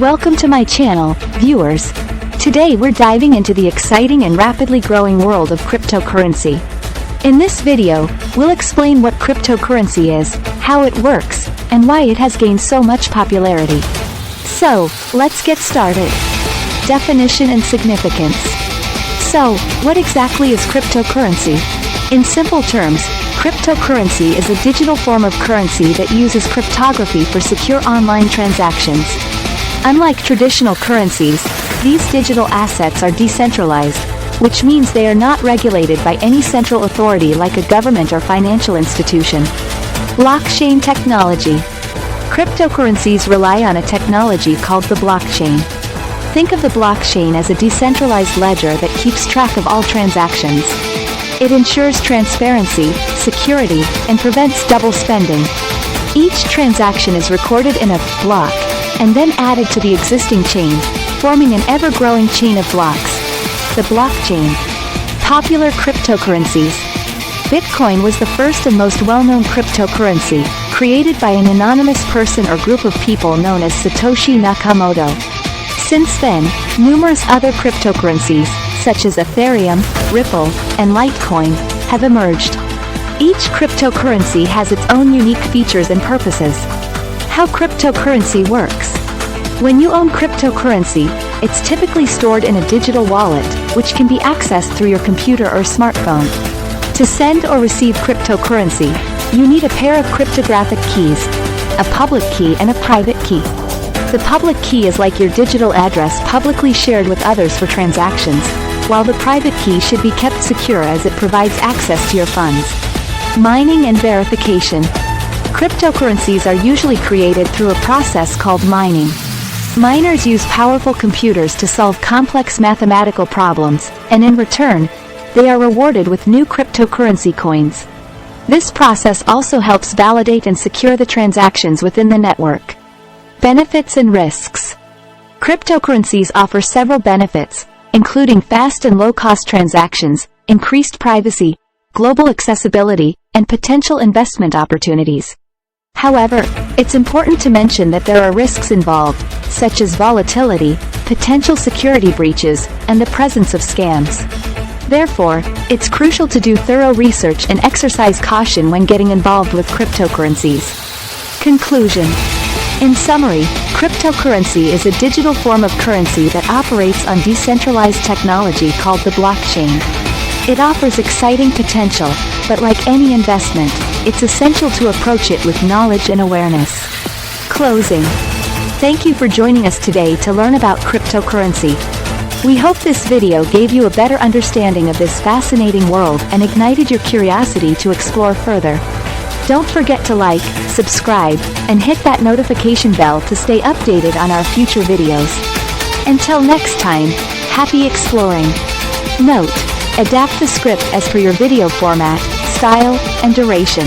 Welcome to my channel, viewers. Today we're diving into the exciting and rapidly growing world of cryptocurrency. In this video, we'll explain what cryptocurrency is, how it works, and why it has gained so much popularity. So, let's get started. Definition and significance. So, what exactly is cryptocurrency? In simple terms, cryptocurrency is a digital form of currency that uses cryptography for secure online transactions. Unlike traditional currencies, these digital assets are decentralized, which means they are not regulated by any central authority like a government or financial institution. Blockchain technology. Cryptocurrencies rely on a technology called the blockchain. Think of the blockchain as a decentralized ledger that keeps track of all transactions. It ensures transparency, security, and prevents double spending. Each transaction is recorded in a block, and then added to the existing chain, forming an ever-growing chain of blocks. The blockchain. Popular cryptocurrencies. Bitcoin was the first and most well-known cryptocurrency, created by an anonymous person or group of people known as Satoshi Nakamoto. Since then, numerous other cryptocurrencies, such as Ethereum, Ripple, and Litecoin, have emerged. Each cryptocurrency has its own unique features and purposes. How cryptocurrency works. When you own cryptocurrency, it's typically stored in a digital wallet, which can be accessed through your computer or smartphone. To send or receive cryptocurrency, you need a pair of cryptographic keys, a public key and a private key. The public key is like your digital address publicly shared with others for transactions, while the private key should be kept secure as it provides access to your funds. Mining and verification. Cryptocurrencies are usually created through a process called mining. Miners use powerful computers to solve complex mathematical problems, and in return, they are rewarded with new cryptocurrency coins. This process also helps validate and secure the transactions within the network. Benefits and risks. Cryptocurrencies offer several benefits, including fast and low-cost transactions, increased privacy, global accessibility, and potential investment opportunities. However, it's important to mention that there are risks involved, such as volatility, potential security breaches, and the presence of scams. Therefore, it's crucial to do thorough research and exercise caution when getting involved with cryptocurrencies. Conclusion. In summary, cryptocurrency is a digital form of currency that operates on decentralized technology called the blockchain. It offers exciting potential, but like any investment, it's essential to approach it with knowledge and awareness. Closing. Thank you for joining us today to learn about cryptocurrency. We hope this video gave you a better understanding of this fascinating world and ignited your curiosity to explore further. Don't forget to like, subscribe, and hit that notification bell to stay updated on our future videos. Until next time, happy exploring. Note: adapt the script as per your video format, style, and duration.